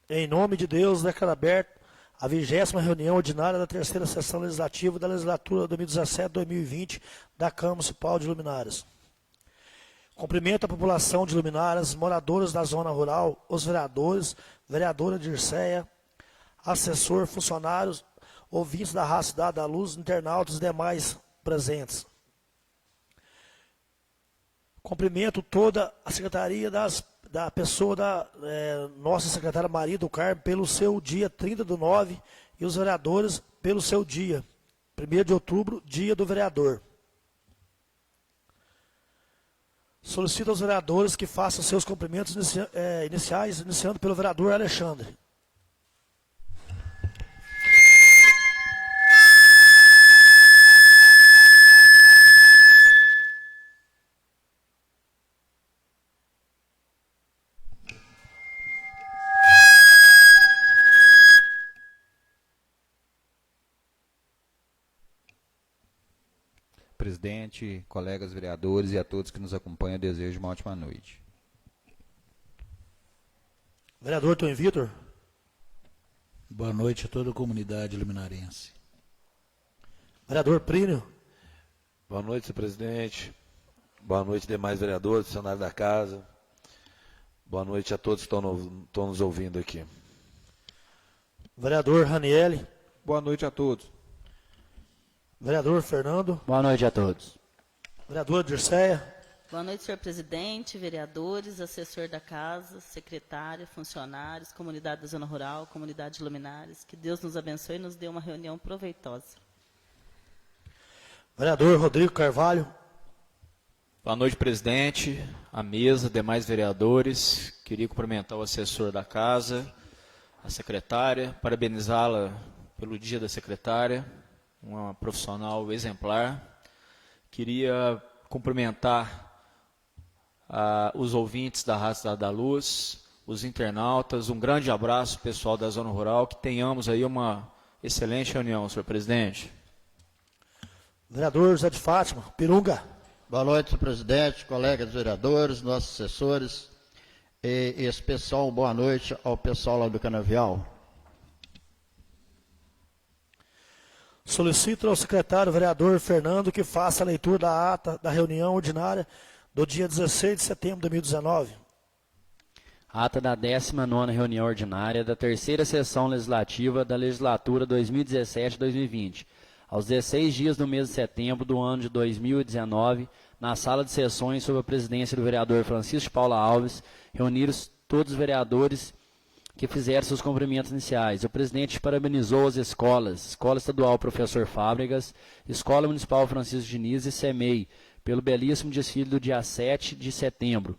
Em nome de Deus, declaro aberta a 20ª reunião ordinária da terceira sessão legislativa da legislatura 2017-2020 da Câmara Municipal de Luminárias. Cumprimento a população de Luminárias, moradores da zona rural, os vereadores, vereadora Dirceia, assessor, funcionários, ouvintes da Rádio Cidade da Luz, internautas e demais presentes. Cumprimento toda a secretaria da pessoa da nossa secretária Maria do Carmo pelo seu dia 30/9 e os vereadores pelo seu dia 1º de outubro, dia do vereador. Solicito aos vereadores que façam seus cumprimentos iniciais, iniciando pelo vereador Alexandre. Presidente, colegas vereadores e a todos que nos acompanham, desejo uma ótima noite. Vereador Tony Vitor. Boa noite a toda a comunidade luminarense. Vereador Plínio. Boa noite, senhor presidente. Boa noite, demais vereadores, funcionários da casa. Boa noite a todos que estão nos ouvindo aqui. Vereador Raniele. Boa noite a todos. Vereador Fernando. Boa noite a todos. Vereadora Dirceia. Boa noite, senhor presidente, vereadores, assessor da casa, secretária, funcionários, comunidade da zona rural, comunidade de Luminárias. Que Deus nos abençoe e nos dê uma reunião proveitosa. Vereador Rodrigo Carvalho. Boa noite, presidente, a mesa, demais vereadores. Queria cumprimentar o assessor da casa, a secretária, parabenizá-la pelo dia da secretária, uma profissional exemplar. Queria cumprimentar os ouvintes da Rádio Cidade da Luz, os internautas, um grande abraço pessoal da Zona Rural, que tenhamos aí uma excelente reunião, senhor presidente. Vereador José de Fátima, Pirunga. Boa noite, senhor presidente, colegas vereadores, nossos assessores, e especial boa noite ao pessoal lá do Canavial. Solicito ao secretário vereador Fernando que faça a leitura da ata da reunião ordinária do dia 16 de setembro de 2019. Ata da 19ª reunião ordinária da terceira sessão legislativa da legislatura 2017-2020. Aos 16 dias do mês de setembro do ano de 2019, na sala de sessões sob a presidência do vereador Francisco de Paula Alves, reuniram todos os vereadores que fizeram seus cumprimentos iniciais. O presidente parabenizou as escolas, Escola Estadual Professor Fábregas, Escola Municipal Francisco Diniz e SEMEI, pelo belíssimo desfile do dia 7 de setembro.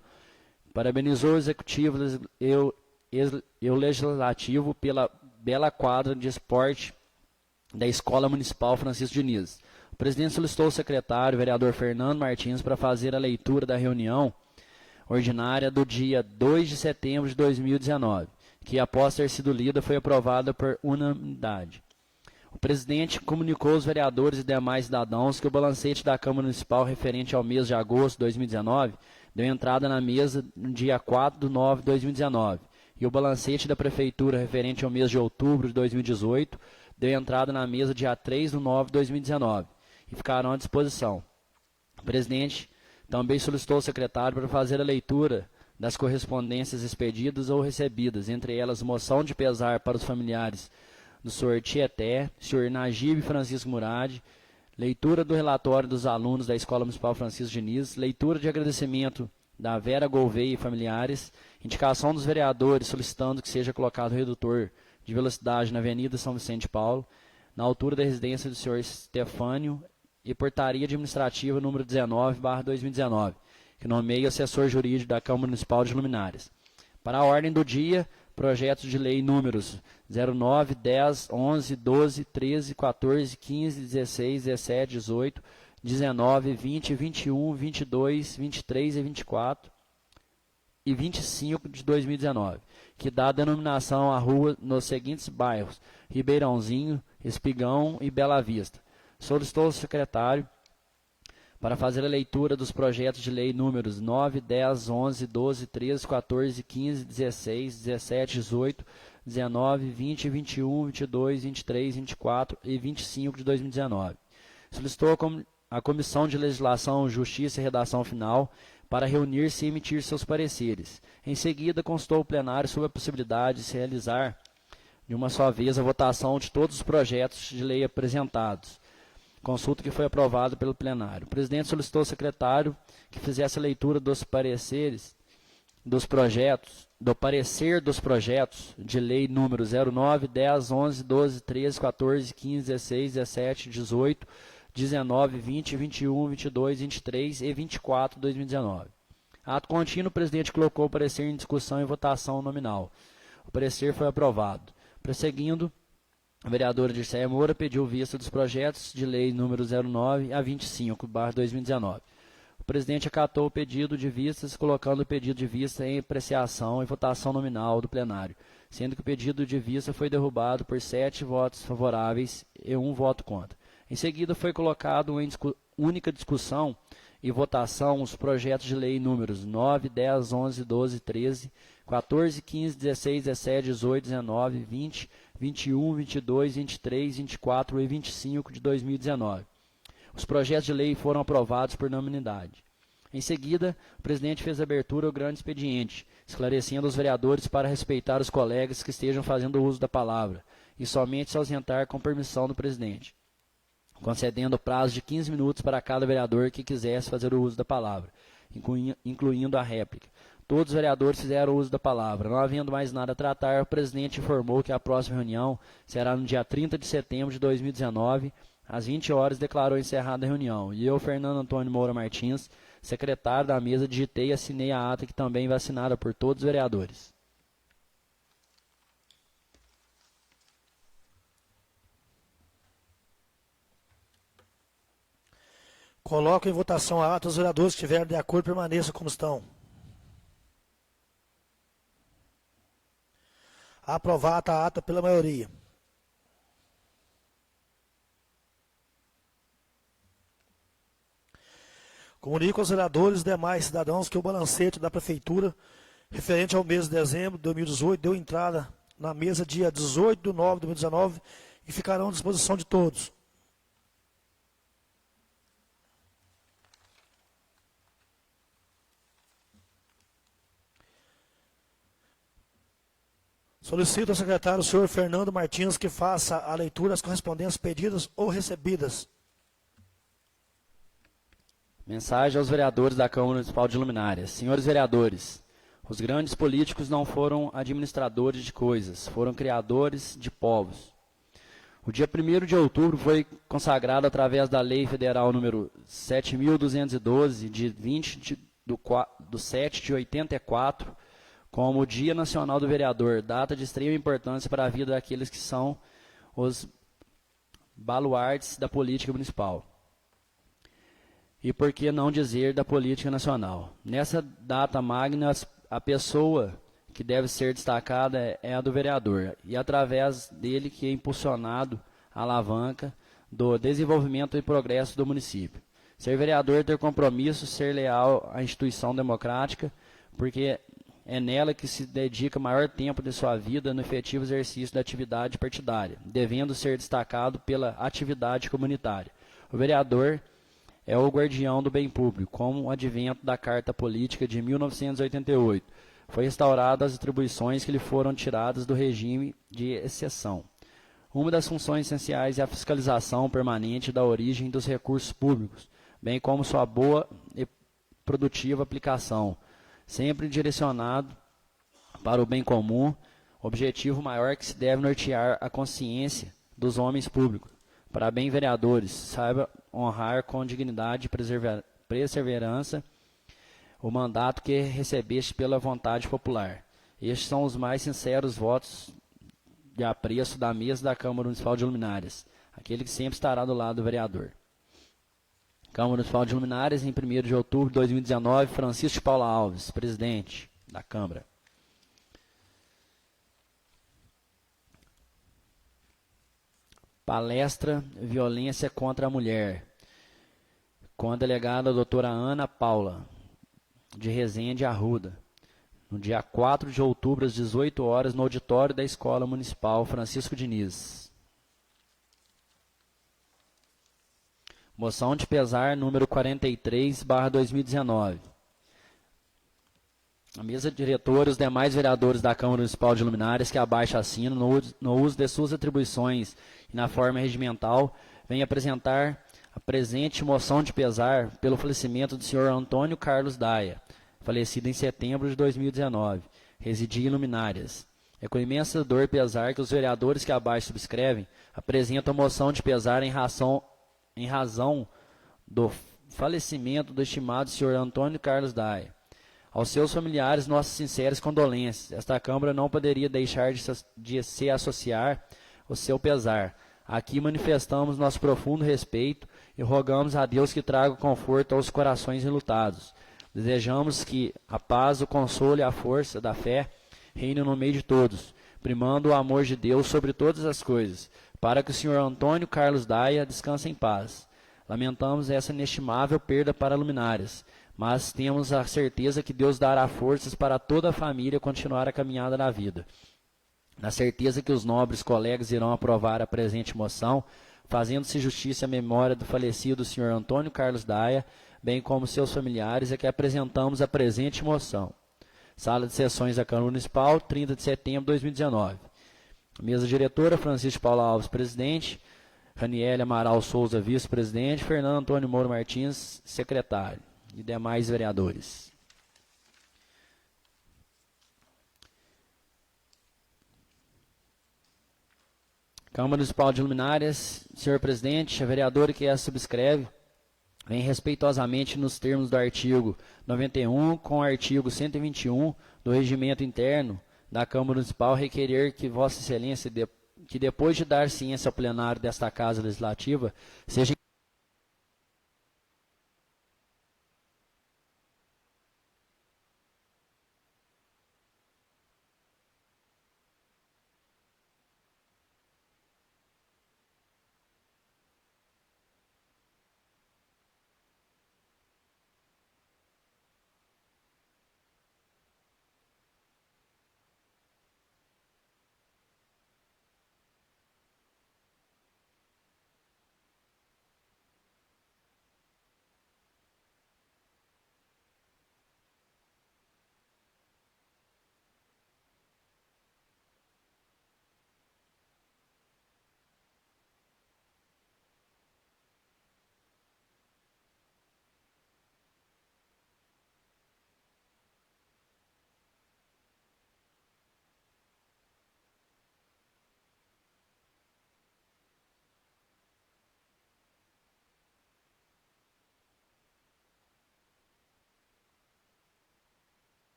Parabenizou o Executivo e o Legislativo pela bela quadra de esporte da Escola Municipal Francisco Diniz. O presidente solicitou ao secretário, vereador Fernando Martins, para fazer a leitura da reunião ordinária do dia 2 de setembro de 2019. Que, após ter sido lida, foi aprovada por unanimidade. O presidente comunicou aos vereadores e demais cidadãos que o balancete da Câmara Municipal referente ao mês de agosto de 2019 deu entrada na mesa no dia 4/9 de 2019, e o balancete da Prefeitura referente ao mês de outubro de 2018 deu entrada na mesa dia 3/9 de 2019, e ficarão à disposição. O presidente também solicitou ao secretário para fazer a leitura das correspondências expedidas ou recebidas, entre elas moção de pesar para os familiares do senhor Tieté, senhor Najib Francisco Murad, leitura do relatório dos alunos da Escola Municipal Francisco Diniz, leitura de agradecimento da Vera Gouveia e familiares, indicação dos vereadores solicitando que seja colocado redutor de velocidade na Avenida São Vicente de Paulo, na altura da residência do senhor Stefânio, e portaria administrativa número 19/2019, que nomeia o assessor jurídico da Câmara Municipal de Luminárias. Para a ordem do dia, projetos de lei números 09, 10, 11, 12, 13, 14, 15, 16, 17, 18, 19, 20, 21, 22, 23 e 24 e 25 de 2019, que dá denominação à rua nos seguintes bairros: Ribeirãozinho, Espigão e Bela Vista. Solicitou ao secretário para fazer a leitura dos projetos de lei números 9, 10, 11, 12, 13, 14, 15, 16, 17, 18, 19, 20, 21, 22, 23, 24 e 25 de 2019. Solicitou a Comissão de Legislação, Justiça e Redação Final para reunir-se e emitir seus pareceres. Em seguida, consultou o plenário sobre a possibilidade de se realizar de uma só vez a votação de todos os projetos de lei apresentados. Consulta que foi aprovada pelo plenário. O presidente solicitou ao secretário que fizesse a leitura dos pareceres do parecer dos projetos de lei número 09, 10, 11, 12, 13, 14, 15, 16, 17, 18, 19, 20, 21, 22, 23 e 24 de 2019. Ato contínuo, o presidente colocou o parecer em discussão e votação nominal. O parecer foi aprovado. Prosseguindo, a vereadora Dirceia Moura pediu vista dos projetos de lei número 09 a 25/2019. O presidente acatou o pedido de vistas, colocando o pedido de vista em apreciação e votação nominal do plenário, sendo que o pedido de vista foi derrubado por 7 votos favoráveis e 1 voto contra. Em seguida, foi colocado em única discussão e votação os projetos de lei números 9, 10, 11, 12, 13, 14, 15, 16, 17, 18, 19, 20, 21, 22, 23, 24 e 25 de 2019. Os projetos de lei foram aprovados por unanimidade. Em seguida, o presidente fez abertura ao grande expediente, esclarecendo aos vereadores para respeitar os colegas que estejam fazendo uso da palavra e somente se ausentar com permissão do presidente, concedendo prazo de 15 minutos para cada vereador que quisesse fazer o uso da palavra, incluindo a réplica. Todos os vereadores fizeram uso da palavra. Não havendo mais nada a tratar, o presidente informou que a próxima reunião será no dia 30 de setembro de 2019, às 20 horas, declarou encerrada a reunião. E eu, Fernando Antônio Moura Martins, secretário da mesa, digitei e assinei a ata, que também vai assinada por todos os vereadores. Coloco em votação a ata. Os vereadores que estiverem de acordo permaneçam como estão. Aprovada a ata pela maioria. Comunico aos vereadores e demais cidadãos que o balancete da Prefeitura, referente ao mês de dezembro de 2018, deu entrada na mesa dia 18 de nove de 2019 e ficarão à disposição de todos. Solicito ao secretário, o senhor Fernando Martins, que faça a leitura das correspondências pedidas ou recebidas. Mensagem aos vereadores da Câmara Municipal de Luminárias. Senhores vereadores, os grandes políticos não foram administradores de coisas, foram criadores de povos. O dia 1º de outubro foi consagrado através da Lei Federal número 7.212, de 20 do 7 de 84, como o Dia Nacional do Vereador, data de extrema importância para a vida daqueles que são os baluartes da política municipal. E por que não dizer da política nacional? Nessa data magna, a pessoa que deve ser destacada é a do vereador, e através dele que é impulsionado a alavanca do desenvolvimento e progresso do município. Ser vereador é ter compromisso, ser leal à instituição democrática, porque é nela que se dedica maior tempo de sua vida no efetivo exercício da atividade partidária, devendo ser destacado pela atividade comunitária. O vereador é o guardião do bem público, como o advento da Carta Política de 1988. Foi restauradas as atribuições que lhe foram tiradas do regime de exceção. Uma das funções essenciais é a fiscalização permanente da origem dos recursos públicos, bem como sua boa e produtiva aplicação, sempre direcionado para o bem comum, objetivo maior que se deve nortear a consciência dos homens públicos. Parabéns, vereadores, saiba honrar com dignidade e perseverança o mandato que recebeste pela vontade popular. Estes são os mais sinceros votos de apreço da mesa da Câmara Municipal de Luminárias, aquele que sempre estará do lado do vereador. Câmara Municipal de Luminárias, em 1º de outubro de 2019, Francisco de Paula Alves, presidente da Câmara. Palestra Violência contra a Mulher, com a delegada doutora Ana Paula, de Resende Arruda. no dia 4 de outubro, às 18 horas, no auditório da Escola Municipal Francisco Diniz. Moção de pesar número 43/2019. A mesa diretora e os demais vereadores da Câmara Municipal de Luminárias que abaixo assinam, no uso de suas atribuições e na forma regimental, vem apresentar a presente moção de pesar pelo falecimento do senhor Antônio Carlos Daia, falecido em setembro de 2019, residia em Luminárias. É com imensa dor e pesar que os vereadores que abaixo subscrevem apresentam a moção de pesar em razão do falecimento do estimado senhor Antônio Carlos Daia. Aos seus familiares, nossas sinceras condolências. Esta Câmara não poderia deixar de se associar ao seu pesar. Aqui manifestamos nosso profundo respeito e rogamos a Deus que traga conforto aos corações enlutados. Desejamos que a paz, o consolo e a força da fé reinem no meio de todos, primando o amor de Deus sobre todas as coisas, para que o senhor Antônio Carlos Daia descanse em paz. Lamentamos essa inestimável perda para Luminárias, mas temos a certeza que Deus dará forças para toda a família continuar a caminhada na vida. Na certeza que os nobres colegas irão aprovar a presente moção, fazendo-se justiça à memória do falecido senhor Antônio Carlos Daia, bem como seus familiares, é que apresentamos a presente moção. Sala de Sessões da Câmara Municipal, 30 de setembro de 2019. Mesa diretora, Francisco Paulo Alves, presidente. Raniele Amaral Souza, vice-presidente. Fernando Antônio Moura Martins, secretário. E demais vereadores. Câmara Municipal de Luminárias, senhor presidente, a vereadora que a subscreve, vem respeitosamente nos termos do artigo 91 com o artigo 121 do Regimento Interno da Câmara Municipal requerer que Vossa Excelência, que depois de dar ciência ao plenário desta Casa Legislativa, seja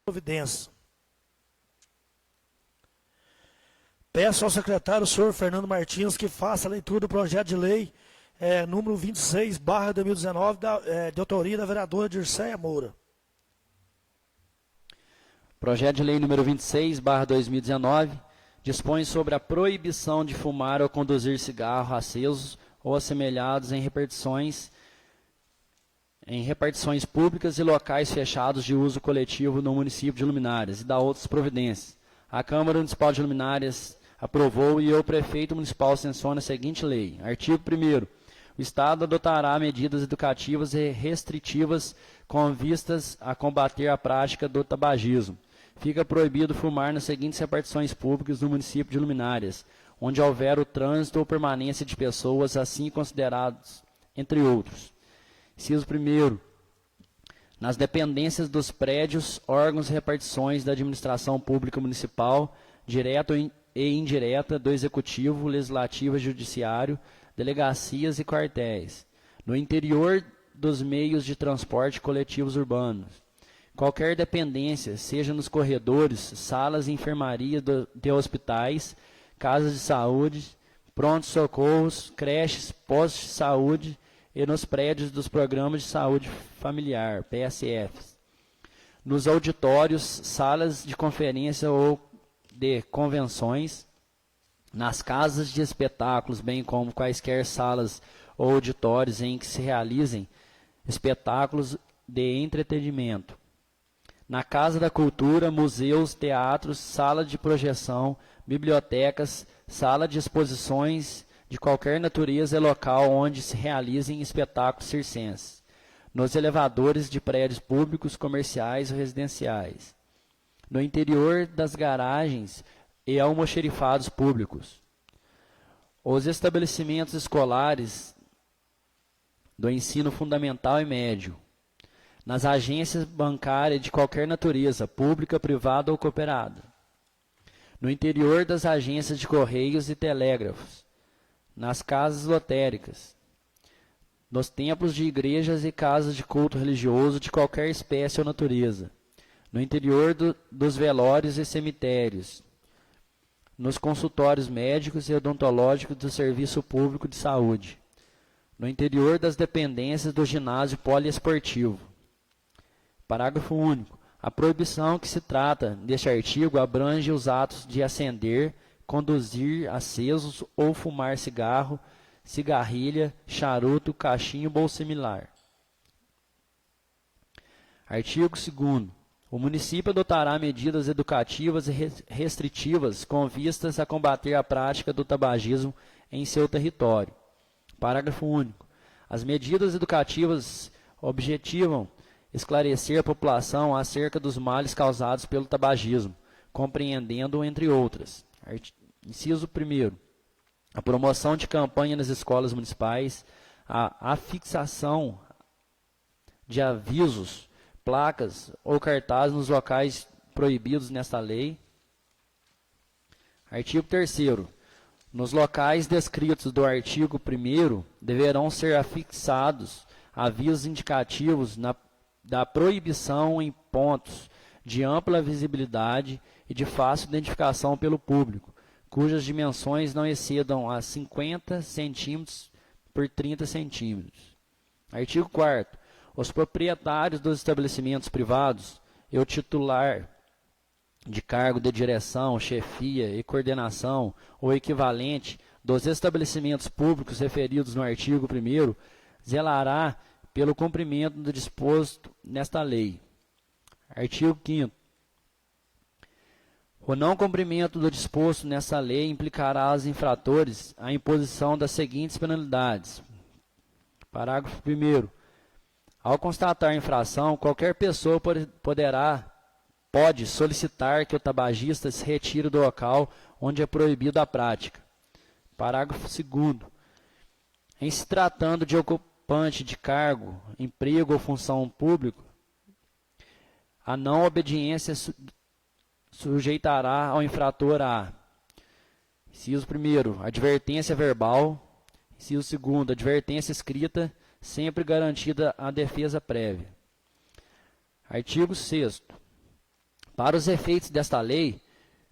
providência. Peço ao secretário, senhor Fernando Martins, que faça a leitura do projeto de lei número 26/2019, de autoria da vereadora Dirceia Moura. Projeto de lei número 26/2019 dispõe sobre a proibição de fumar ou conduzir cigarro acesos ou assemelhados em repartições públicas e locais fechados de uso coletivo no município de Luminárias e da outras providências. A Câmara Municipal de Luminárias aprovou e o prefeito municipal sanciona a seguinte lei. Artigo 1º. O Estado adotará medidas educativas e restritivas com vistas a combater a prática do tabagismo. Fica proibido fumar nas seguintes repartições públicas do município de Luminárias, onde houver o trânsito ou permanência de pessoas assim considerados, entre outros. Inciso 1º. Nas dependências dos prédios, órgãos e repartições da administração pública municipal, direta e indireta, do Executivo, Legislativo e Judiciário, delegacias e quartéis. No interior dos meios de transporte coletivos urbanos. qualquer dependência, seja nos corredores, salas e enfermaria de hospitais, casas de saúde, prontos-socorros, creches, postos de saúde e nos prédios dos programas de saúde familiar, PSFs, nos auditórios, salas de conferência ou de convenções, nas casas de espetáculos, bem como quaisquer salas ou auditórios em que se realizem espetáculos de entretenimento, na Casa da Cultura, museus, teatros, sala de projeção, bibliotecas, sala de exposições de qualquer natureza e local onde se realizem espetáculos circenses, nos elevadores de prédios públicos, comerciais ou residenciais, no interior das garagens e almoxerifados públicos, os estabelecimentos escolares do ensino fundamental e médio, nas agências bancárias de qualquer natureza, pública, privada ou cooperada, no interior das agências de correios e telégrafos, nas casas lotéricas, nos templos de igrejas e casas de culto religioso de qualquer espécie ou natureza, no interior dos velórios e cemitérios, nos consultórios médicos e odontológicos do Serviço Público de Saúde, no interior das dependências do ginásio poliesportivo. Parágrafo único. A proibição que se trata deste artigo abrange os atos de acender, conduzir acesos ou fumar cigarro, cigarrilha, charuto, cachimbo ou similar. Artigo 2º. O município adotará medidas educativas e restritivas com vistas a combater a prática do tabagismo em seu território. Parágrafo único. As medidas educativas objetivam esclarecer a população acerca dos males causados pelo tabagismo, compreendendo, entre outras. Inciso 1º. A promoção de campanha nas escolas municipais, a fixação de avisos, placas ou cartazes nos locais proibidos nesta lei. Artigo 3º. Nos locais descritos do artigo 1º, deverão ser afixados avisos indicativos da proibição em pontos de ampla visibilidade e de fácil identificação pelo público, cujas dimensões não excedam a 50 centímetros por 30 centímetros. Artigo 4º. Os proprietários dos estabelecimentos privados e o titular de cargo de direção, chefia e coordenação ou equivalente dos estabelecimentos públicos referidos no artigo 1º zelará pelo cumprimento do disposto nesta lei. Artigo 5º. O não cumprimento do disposto nesta lei implicará aos infratores a imposição das seguintes penalidades. Parágrafo 1º. Ao constatar a infração, qualquer pessoa pode solicitar que o tabagista se retire do local onde é proibida a prática. Parágrafo 2º. Em se tratando de ocupante de cargo, emprego ou função pública, a não obediência sujeitará ao infrator a: inciso 1º, advertência verbal; inciso 2º, advertência escrita, sempre garantida a defesa prévia. Artigo 6º. Para os efeitos desta lei,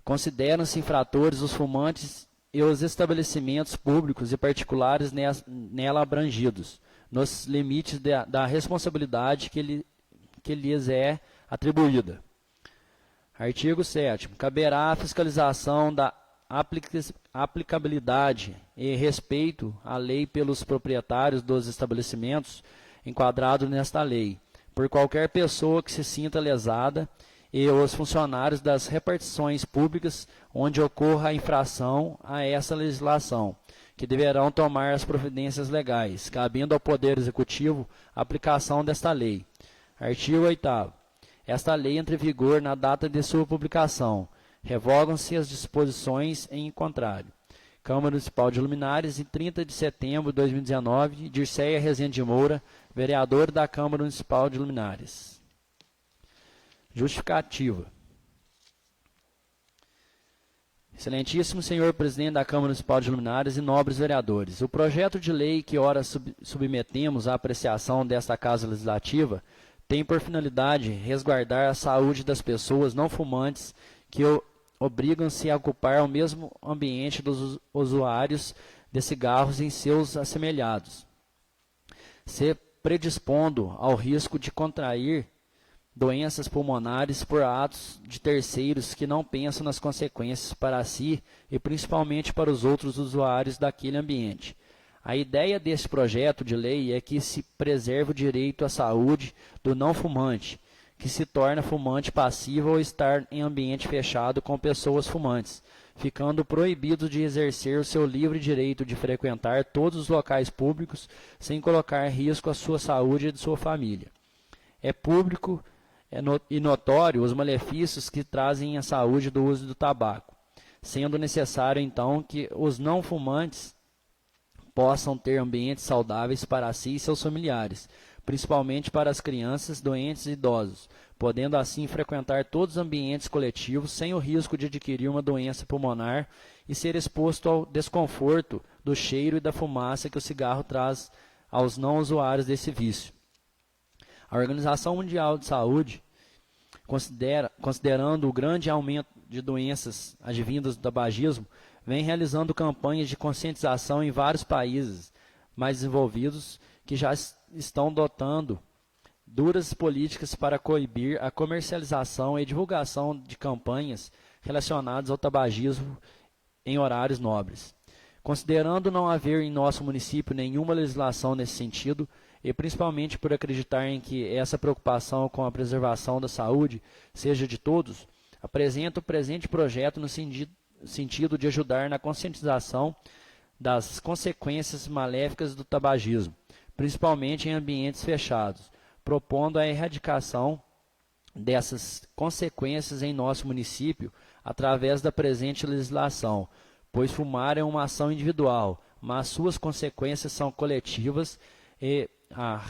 consideram-se infratores os fumantes e os estabelecimentos públicos e particulares nela abrangidos, nos limites da responsabilidade que lhes é atribuída. Artigo 7º. Caberá a fiscalização da aplicabilidade e respeito à lei pelos proprietários dos estabelecimentos enquadrados nesta lei, por qualquer pessoa que se sinta lesada, e os funcionários das repartições públicas onde ocorra a infração a essa legislação, que deverão tomar as providências legais, cabendo ao Poder Executivo a aplicação desta lei. Artigo 8º. Esta lei entra em vigor na data de sua publicação. Revogam-se as disposições em contrário. Câmara Municipal de Luminares, em 30 de setembro de 2019, Dirceia Rezende de Moura, vereador da Câmara Municipal de Luminares. Justificativa. Excelentíssimo senhor presidente da Câmara Municipal de Luminares e nobres vereadores, o projeto de lei que ora submetemos à apreciação desta Casa Legislativa tem por finalidade resguardar a saúde das pessoas não fumantes que obrigam-se a ocupar o mesmo ambiente dos usuários de cigarros em seus assemelhados, se predispondo ao risco de contrair doenças pulmonares por atos de terceiros que não pensam nas consequências para si e principalmente para os outros usuários daquele ambiente. A ideia deste projeto de lei é que se preserve o direito à saúde do não fumante, que se torna fumante passivo ao estar em ambiente fechado com pessoas fumantes, ficando proibido de exercer o seu livre direito de frequentar todos os locais públicos sem colocar em risco a sua saúde e de sua família. É público e notório os malefícios que trazem à saúde do uso do tabaco, sendo necessário então que os não fumantes possam ter ambientes saudáveis para si e seus familiares, principalmente para as crianças, doentes e idosos, podendo assim frequentar todos os ambientes coletivos sem o risco de adquirir uma doença pulmonar e ser exposto ao desconforto do cheiro e da fumaça que o cigarro traz aos não usuários desse vício. A Organização Mundial de Saúde, considerando o grande aumento de doenças advindas do tabagismo, vem realizando campanhas de conscientização em vários países mais desenvolvidos que já estão dotando duras políticas para coibir a comercialização e divulgação de campanhas relacionadas ao tabagismo em horários nobres. Considerando não haver em nosso município nenhuma legislação nesse sentido, e principalmente por acreditar em que essa preocupação com a preservação da saúde seja de todos, apresento o presente projeto no sentido de ajudar na conscientização das consequências maléficas do tabagismo, principalmente em ambientes fechados, propondo a erradicação dessas consequências em nosso município através da presente legislação, pois fumar é uma ação individual, mas suas consequências são coletivas e a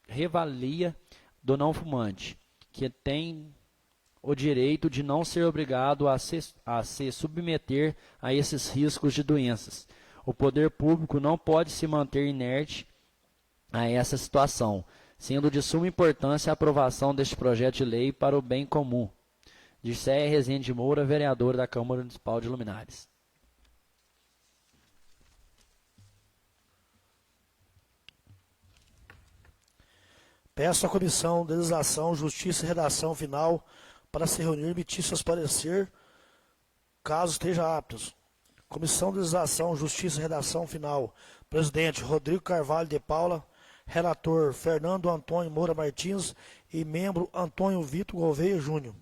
revalia do não fumante, que tem o direito de não ser obrigado a se submeter a esses riscos de doenças. O poder público não pode se manter inerte a essa situação, sendo de suma importância a aprovação deste projeto de lei para o bem comum. Dirceia Rezende Moura, vereador da Câmara Municipal de Luminares. Peço à Comissão de Legislação, Justiça e Redação Final para se reunir e emitir seus parecer, caso esteja aptos. Comissão de Legislação, Justiça e Redação Final. Presidente Rodrigo Carvalho de Paula. Relator Fernando Antônio Moura Martins e membro Antônio Vitor Gouveia Júnior.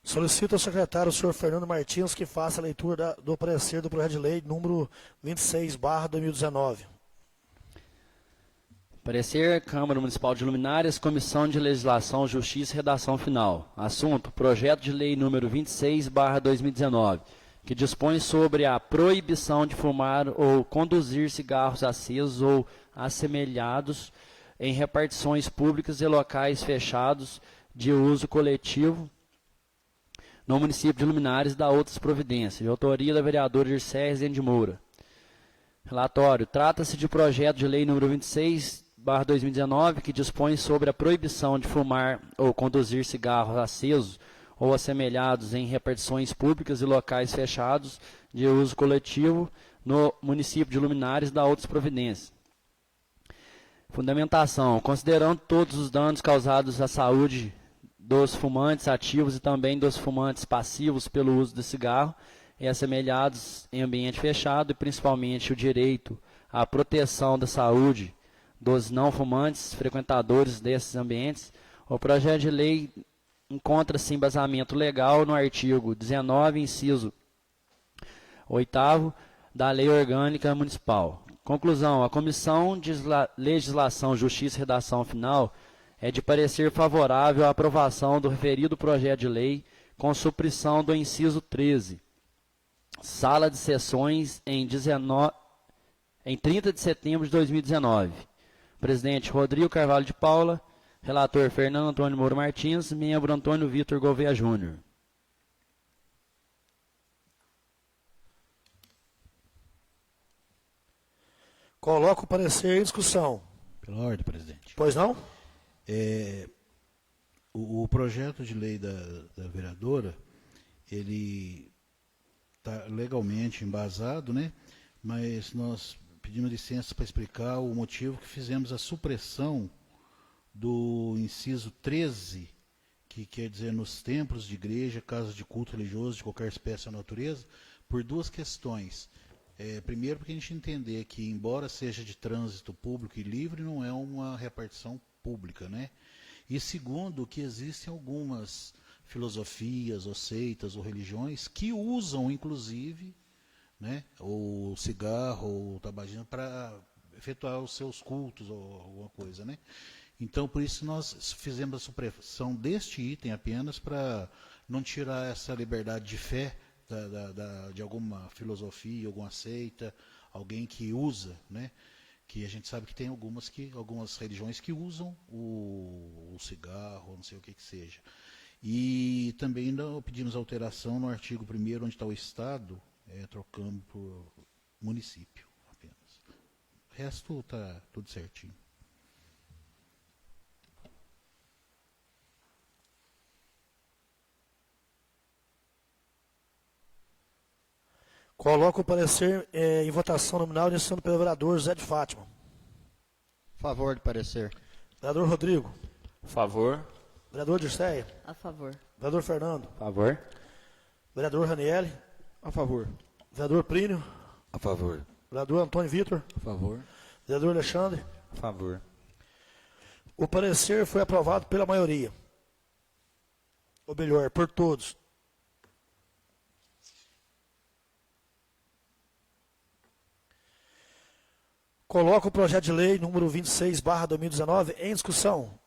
Solicito ao secretário, o senhor Fernando Martins, que faça a leitura do parecer do projeto de lei número 26/2019. Parecer, Câmara Municipal de Luminárias, Comissão de Legislação, Justiça e Redação Final. Assunto, projeto de lei número 26/2019, que dispõe sobre a proibição de fumar ou conduzir cigarros acesos ou assemelhados em repartições públicas e locais fechados de uso coletivo no município de Luminárias e da outras providências, de autoria da vereadora Dircéia Rezende de Moura. Relatório, trata-se de projeto de lei número 26/2019, que dispõe sobre a proibição de fumar ou conduzir cigarros acesos ou assemelhados em repartições públicas e locais fechados de uso coletivo no município de Luminárias e da outras providências. Fundamentação, considerando todos os danos causados à saúde dos fumantes ativos e também dos fumantes passivos pelo uso do cigarro e assemelhados em ambiente fechado, e principalmente o direito à proteção da saúde dos não fumantes frequentadores desses ambientes, o projeto de lei encontra-se embasamento legal no artigo 19, inciso 8º da Lei Orgânica Municipal. Conclusão, a Comissão de Legislação, Justiça e Redação Final é de parecer favorável à aprovação do referido projeto de lei com supressão do inciso 13. Sala de sessões em 30 de setembro de 2019. Presidente Rodrigo Carvalho de Paula, relator Fernando Antônio Moura Martins, membro Antônio Vitor Gouveia Júnior. Coloco o parecer em discussão. Pela ordem, presidente. Pois não? O projeto de lei da vereadora, ele está legalmente embasado, né? Mas nós pedimos licença para explicar o motivo que fizemos a supressão do inciso 13, que quer dizer nos templos de igreja, casas de culto religioso de qualquer espécie ou natureza, por duas questões. Primeiro, porque a gente entender que, embora seja de trânsito público e livre, não é uma repartição pública, né? E segundo, que existem algumas filosofias, ou seitas, ou religiões que usam, inclusive, né, o cigarro, ou o tabagismo, para efetuar os seus cultos, ou alguma coisa, né? Então, por isso, nós fizemos a supressão deste item apenas para não tirar essa liberdade de fé de alguma filosofia, alguma seita, alguém que usa, né? Que a gente sabe que tem algumas religiões que usam o cigarro, não sei o que seja. E também pedimos alteração no artigo 1º, onde está o Estado, trocando por município apenas. O resto está tudo certinho. Coloco o parecer em votação nominal, iniciando pelo vereador Zé de Fátima. Favor de parecer. Vereador Rodrigo. Favor. Vereador Dircéia. A favor. Vereador Fernando. Favor. Vereador Raniele. A favor. Vereador Plínio. A favor. Vereador Antônio Vitor. A favor. Vereador Alexandre. A favor. O parecer foi aprovado pela maioria. Ou melhor, por todos. Coloco o projeto de lei número 26/2019 em discussão.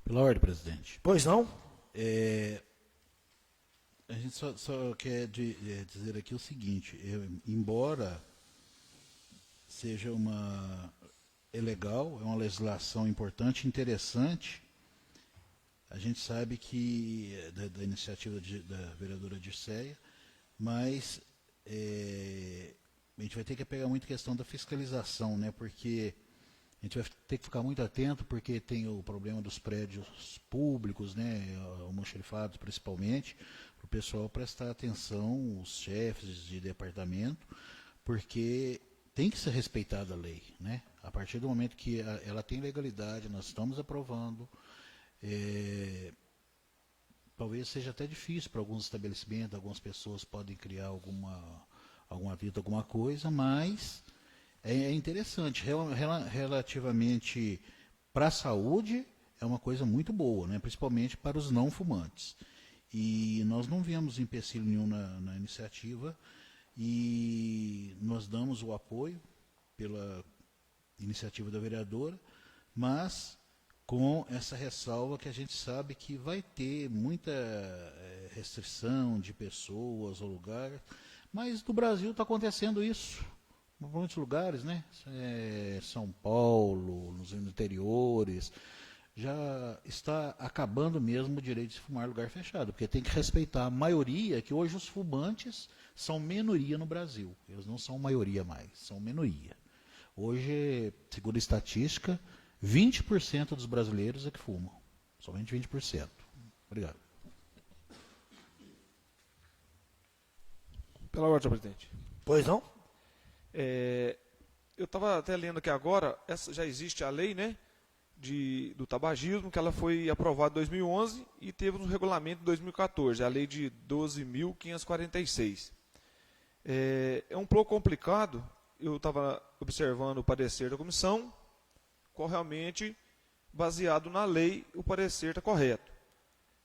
Pela ordem, presidente. Pois não? A gente só quer dizer aqui o seguinte, embora seja é legal, é uma legislação importante, interessante, a gente sabe que da iniciativa da vereadora Dircéia, mas a gente vai ter que pegar muito a questão da fiscalização, né? Porque a gente vai ter que ficar muito atento, porque tem o problema dos prédios públicos, né? Almoxarifados principalmente, para o pessoal prestar atenção, os chefes de departamento, porque tem que ser respeitada a lei, né? A partir do momento que ela tem legalidade, nós estamos aprovando, talvez seja até difícil para alguns estabelecimentos, algumas pessoas podem criar alguma vida, alguma coisa, mas é interessante. Relativamente para a saúde, é uma coisa muito boa, né? Principalmente para os não fumantes. E nós não vemos empecilho nenhum na iniciativa e nós damos o apoio pela iniciativa da vereadora, mas com essa ressalva que a gente sabe que vai ter muita restrição de pessoas ou lugares, mas no Brasil está acontecendo isso, em muitos lugares, né? São Paulo, nos interiores, já está acabando mesmo o direito de fumar em lugar fechado, porque tem que respeitar a maioria, que hoje os fumantes são minoria no Brasil, eles não são maioria mais, são minoria. Hoje, segundo a estatística, 20% dos brasileiros é que fumam. Somente 20%. Obrigado. Pela ordem, presidente. Pois não? Eu estava até lendo aqui agora, já existe a lei, né, do tabagismo, que ela foi aprovada em 2011 e teve um regulamento em 2014, a lei de 12.546. É um pouco complicado, eu estava observando o parecer da comissão, qual realmente, baseado na lei, o parecer está correto.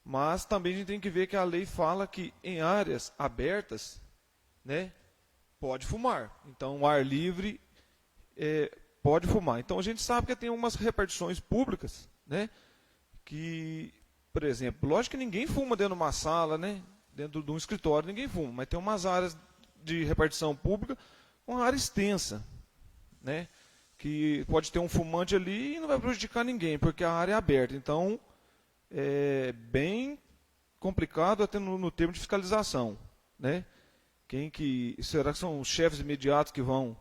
Mas também a gente tem que ver que a lei fala que em áreas abertas, né, pode fumar. Então, o ar livre pode fumar. Então, a gente sabe que tem algumas repartições públicas, né, que, por exemplo, lógico que ninguém fuma dentro de uma sala, né, dentro de um escritório, ninguém fuma, mas tem umas áreas de repartição pública com área extensa, né, que pode ter um fumante ali e não vai prejudicar ninguém, porque a área é aberta. Então, é bem complicado até no termo de fiscalização, né? Será que são os chefes imediatos que vão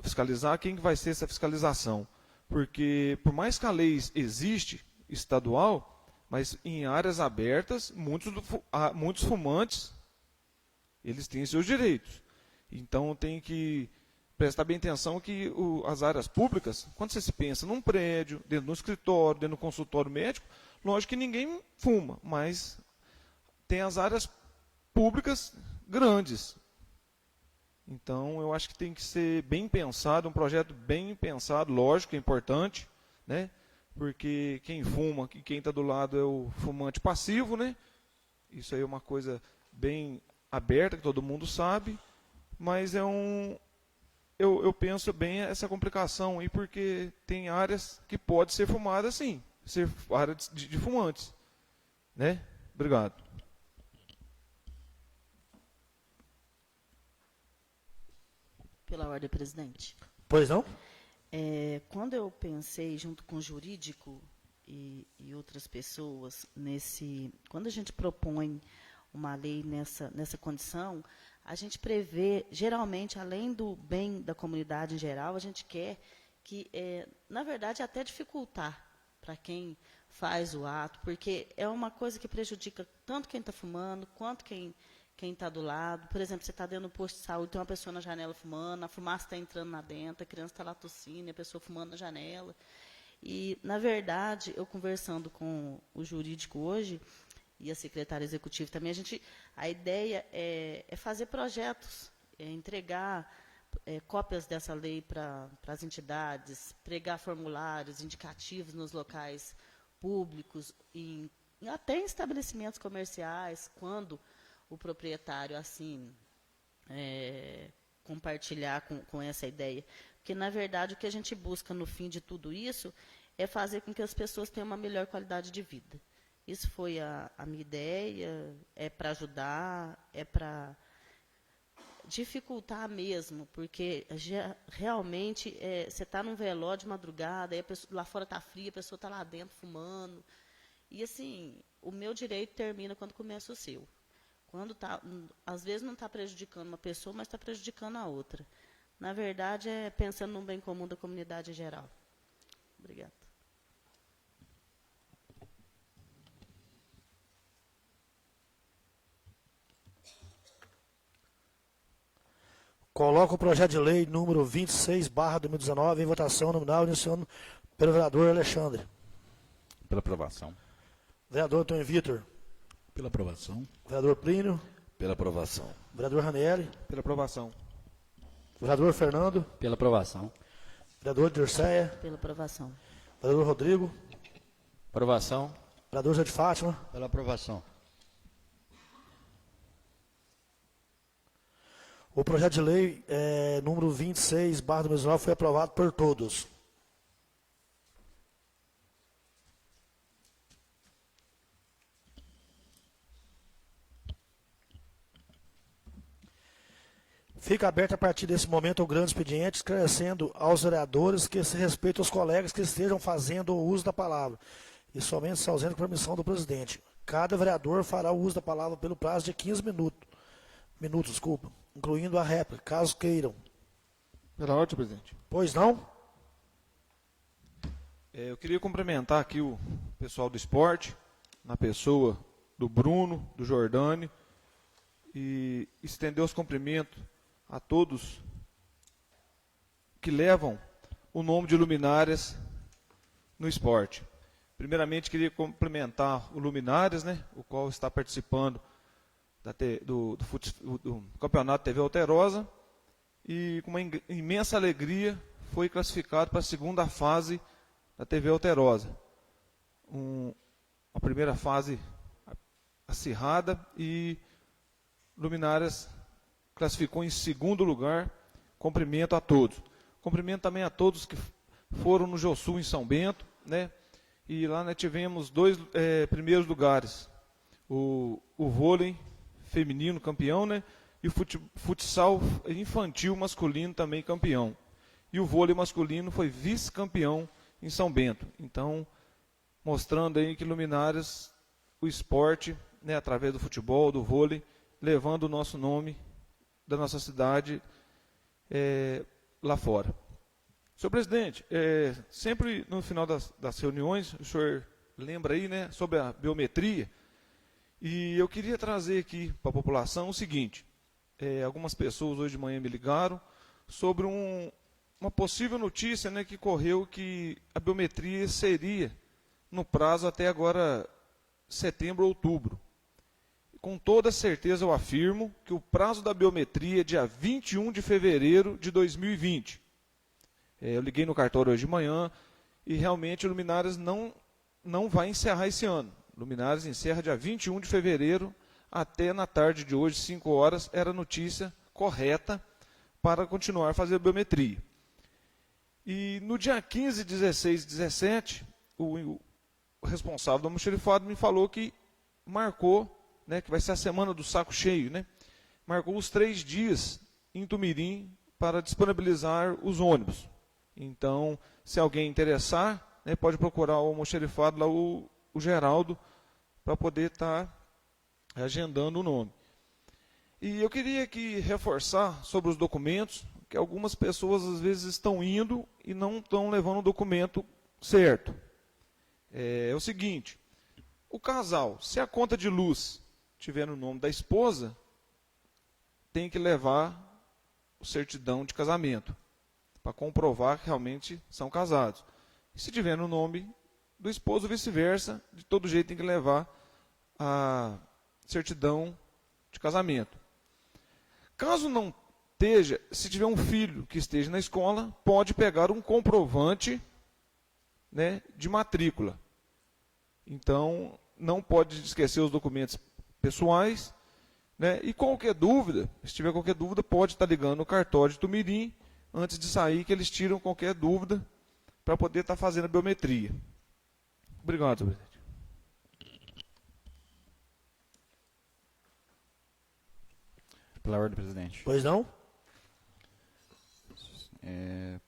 fiscalizar? Quem que vai ser essa fiscalização? Porque, por mais que a lei existe, estadual, mas em áreas abertas, muitos fumantes, eles têm seus direitos. Então, tem que prestar bem atenção que as áreas públicas, quando você se pensa num prédio, dentro de um escritório, dentro de um consultório médico, lógico que ninguém fuma, mas tem as áreas públicas grandes. Então, eu acho que tem que ser bem pensado, um projeto bem pensado, lógico, é importante, né? Porque quem fuma e quem está do lado é o fumante passivo, né? Isso aí é uma coisa bem aberta, que todo mundo sabe, mas eu penso bem essa complicação aí, porque tem áreas que pode ser fumada sim, ser área de fumantes, né? Obrigado. Pela ordem, presidente. Pois não? Quando eu pensei, junto com o jurídico e outras pessoas, quando a gente propõe uma lei nessa condição, a gente prevê, geralmente, além do bem da comunidade em geral, a gente quer que, na verdade, até dificultar para quem faz o ato, porque é uma coisa que prejudica tanto quem está fumando, quanto quem está do lado. Por exemplo, você está dentro do posto de saúde, tem uma pessoa na janela fumando, a fumaça está entrando lá dentro, a criança está lá tossindo, a pessoa fumando na janela. E, na verdade, eu conversando com o jurídico hoje, e a secretária executiva também, a ideia é fazer projetos, entregar cópias dessa lei para as entidades, pregar formulários indicativos nos locais públicos, até em estabelecimentos comerciais, quando o proprietário assim compartilhar com essa ideia. Porque, na verdade, o que a gente busca no fim de tudo isso é fazer com que as pessoas tenham uma melhor qualidade de vida. Isso foi a minha ideia, é para ajudar, é para dificultar mesmo, porque realmente você está num velório de madrugada, aí lá fora está frio, a pessoa está lá dentro fumando. E, assim, o meu direito termina quando começa o seu. Às vezes não está prejudicando uma pessoa, mas está prejudicando a outra. Na verdade, é pensando no bem comum da comunidade em geral. Obrigada. Coloco o projeto de lei número 26/2019 em votação nominal, iniciando pelo vereador Alexandre. Pela aprovação. Vereador Antônio Vitor. Pela aprovação. Vereador Plínio. Pela aprovação. Vereador Ranieri. Pela aprovação. Vereador Fernando. Pela aprovação. Vereador Dirceia. Pela aprovação. Vereador Rodrigo. Aprovação. Vereador José de Fátima. Pela aprovação. O projeto de lei número 26/2019 foi aprovado por todos. Fica aberto a partir desse momento o grande expediente, esclarecendo aos vereadores que se respeitem os colegas que estejam fazendo o uso da palavra, e somente se ausente com permissão do presidente. Cada vereador fará o uso da palavra pelo prazo de 15 minutos, incluindo a réplica, caso queiram. Pela ordem, presidente. Pois não? Eu queria cumprimentar aqui o pessoal do esporte, na pessoa do Bruno, do Jordani, e estender os cumprimentos a todos que levam o nome de Luminárias no esporte. Primeiramente, queria cumprimentar o Luminárias, né, o qual está participando do Campeonato TV Alterosa, e com uma imensa alegria foi classificado para a segunda fase da TV Alterosa. A primeira fase acirrada, e Luminárias classificou em segundo lugar. Cumprimento a todos. Cumprimento também a todos que foram no Jossul em São Bento, né? E lá nós tivemos 2 primeiros lugares. O vôlei feminino campeão, né? E o futsal infantil masculino também campeão. E o vôlei masculino foi vice-campeão em São Bento. Então, mostrando aí que Luminárias, o esporte, né, através do futebol, do vôlei, levando o nosso nome da nossa cidade lá fora. Senhor presidente, sempre no final das reuniões, o senhor lembra aí, né, sobre a biometria, e eu queria trazer aqui para a população o seguinte: algumas pessoas hoje de manhã me ligaram sobre uma possível notícia, né, que correu, que a biometria seria no prazo até agora setembro, outubro. Com toda certeza eu afirmo que o prazo da biometria é dia 21 de fevereiro de 2020. Eu liguei no cartório hoje de manhã e realmente o Luminárias não vai encerrar esse ano. Luminárias encerra dia 21 de fevereiro, até na tarde de hoje, 5 horas, era a notícia correta para continuar a fazer a biometria. E no dia 15, 16 e 17, o responsável do almoxarifado me falou que marcou, né, que vai ser a semana do saco cheio, né? Marcou os 3 dias em Tumirim para disponibilizar os ônibus. Então, se alguém interessar, né, pode procurar o almoxarifado lá, o Geraldo, para poder estar agendando o nome. E eu queria aqui reforçar sobre os documentos, que algumas pessoas às vezes estão indo e não estão levando o documento certo. É o seguinte: o casal, se a conta de luz tiver no nome da esposa, tem que levar o certidão de casamento, para comprovar que realmente são casados. E se tiver no nome do esposo, vice-versa, de todo jeito tem que levar a certidão de casamento. Caso não esteja, se tiver um filho que esteja na escola, pode pegar um comprovante, né, de matrícula. Então, não pode esquecer os documentos pessoais, né? E qualquer dúvida, se tiver qualquer dúvida, pode estar ligando no cartório de Tumirim antes de sair, que eles tiram qualquer dúvida para poder estar fazendo a biometria. Obrigado, senhor presidente. Pela ordem, presidente. Pois não?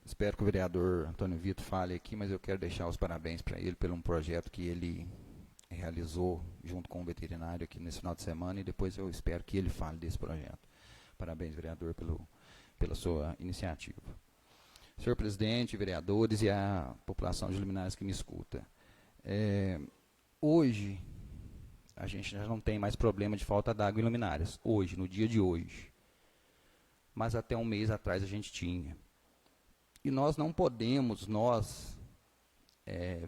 Espero que o vereador Antônio Vitor fale aqui, mas eu quero deixar os parabéns para ele pelo um projeto que ele realizou junto com o veterinário aqui nesse final de semana, e depois eu espero que ele fale desse projeto. Parabéns, vereador, pela sua iniciativa. Senhor presidente, vereadores e a população de Luminárias que me escuta. Hoje, a gente já não tem mais problema de falta d'água em Luminárias. Hoje, no dia de hoje. Mas até um mês atrás a gente tinha. E nós não podemos,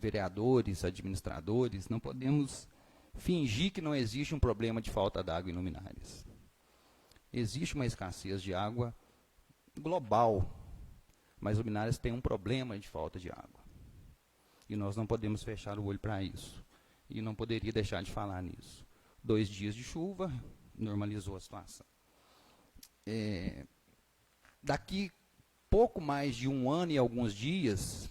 vereadores, administradores, não podemos fingir que não existe um problema de falta d'água em Luminárias. Existe uma escassez de água global, mas Luminárias tem um problema de falta de água. E nós não podemos fechar o olho para isso. E não poderia deixar de falar nisso. 2 dias de chuva, normalizou a situação. Daqui pouco mais de 1 ano e alguns dias,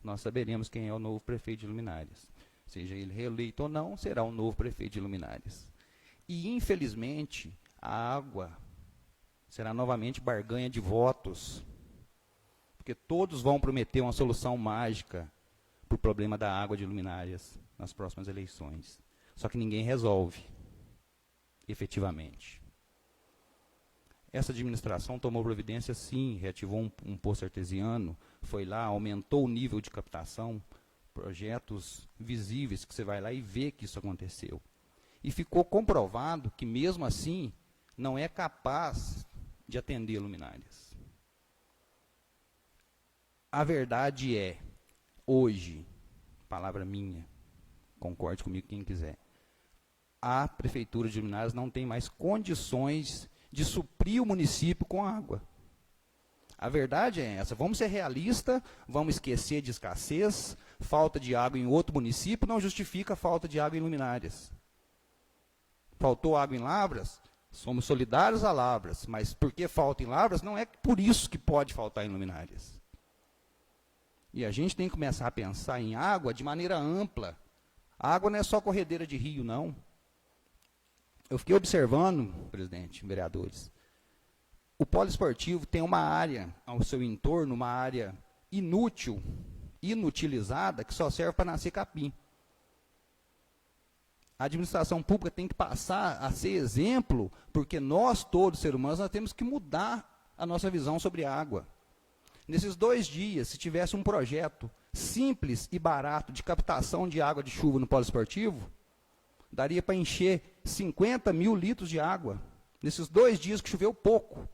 nós saberemos quem é o novo prefeito de Luminárias. Seja ele reeleito ou não, será o novo prefeito de Luminárias. E, infelizmente, a água será novamente barganha de votos, porque todos vão prometer uma solução mágica para o problema da água de Luminárias nas próximas eleições. Só que ninguém resolve, efetivamente. Essa administração tomou providência, sim, reativou um poço artesiano, foi lá, aumentou o nível de captação, projetos visíveis, que você vai lá e vê que isso aconteceu. E ficou comprovado que, mesmo assim, não é capaz de atender Luminárias. A verdade é, hoje, palavra minha, concorde comigo quem quiser, a Prefeitura de Luminárias não tem mais condições de suprir o município com água. A verdade é essa. Vamos ser realistas, vamos esquecer de escassez, falta de água em outro município não justifica a falta de água em Luminárias. Faltou água em Lavras, somos solidários a Lavras, mas porque falta em Lavras, não é por isso que pode faltar em Luminárias. E a gente tem que começar a pensar em água de maneira ampla. A água não é só corredeira de rio, não. Eu fiquei observando, presidente, vereadores, o polo esportivo tem uma área ao seu entorno, uma área inútil, inutilizada, que só serve para nascer capim. A administração pública tem que passar a ser exemplo, porque nós, todos seres humanos, nós temos que mudar a nossa visão sobre a água. Nesses 2 dias, se tivesse um projeto simples e barato de captação de água de chuva no polo esportivo, daria para encher 50 mil litros de água. Nesses 2 dias que choveu pouco.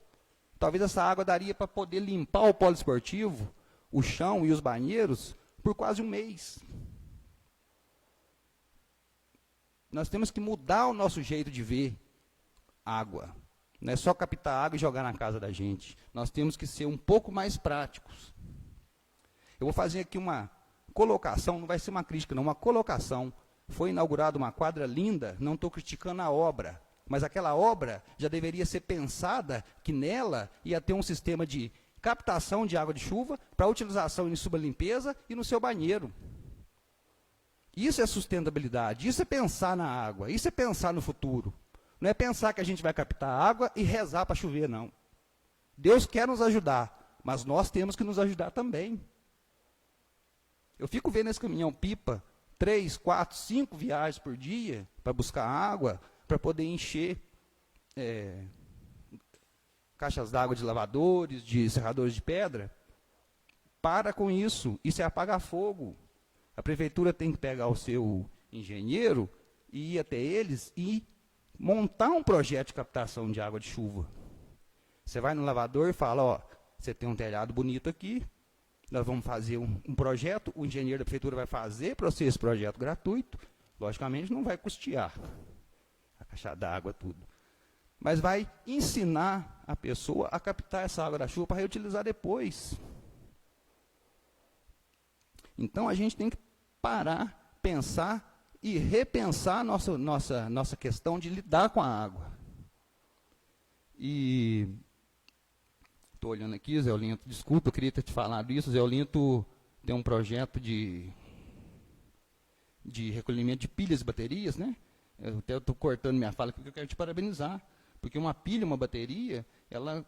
Talvez essa água daria para poder limpar o polo esportivo, o chão e os banheiros, por quase 1 mês. Nós temos que mudar o nosso jeito de ver água. Não é só captar água e jogar na casa da gente. Nós temos que ser um pouco mais práticos. Eu vou fazer aqui uma colocação, não vai ser uma crítica, não, uma colocação. Foi inaugurada uma quadra linda, não estou criticando a obra, mas aquela obra já deveria ser pensada que nela ia ter um sistema de captação de água de chuva para utilização em sua limpeza e no seu banheiro. Isso é sustentabilidade, isso é pensar na água, isso é pensar no futuro. Não é pensar que a gente vai captar água e rezar para chover, não. Deus quer nos ajudar, mas nós temos que nos ajudar também. Eu fico vendo esse caminhão-pipa, 3, 4, 5 viagens por dia para buscar água, para poder encher caixas d'água de lavadores, de serradores de pedra. Para com isso, isso é apagar fogo. A prefeitura tem que pegar o seu engenheiro e ir até eles e montar um projeto de captação de água de chuva. Você vai no lavador e fala, ó, você tem um telhado bonito aqui, nós vamos fazer um projeto, o engenheiro da prefeitura vai fazer para você esse projeto gratuito, logicamente não vai custear a caixa d'água, tudo, mas vai ensinar a pessoa a captar essa água da chuva para reutilizar depois. Então a gente tem que parar, pensar e repensar nossa questão de lidar com a água. E estou olhando aqui, Zé Olinto, desculpa, eu queria ter te falado isso, Zé Olinto tem um projeto de recolhimento de pilhas e baterias, né? Eu até estou cortando minha fala porque eu quero te parabenizar, porque uma pilha, uma bateria, ela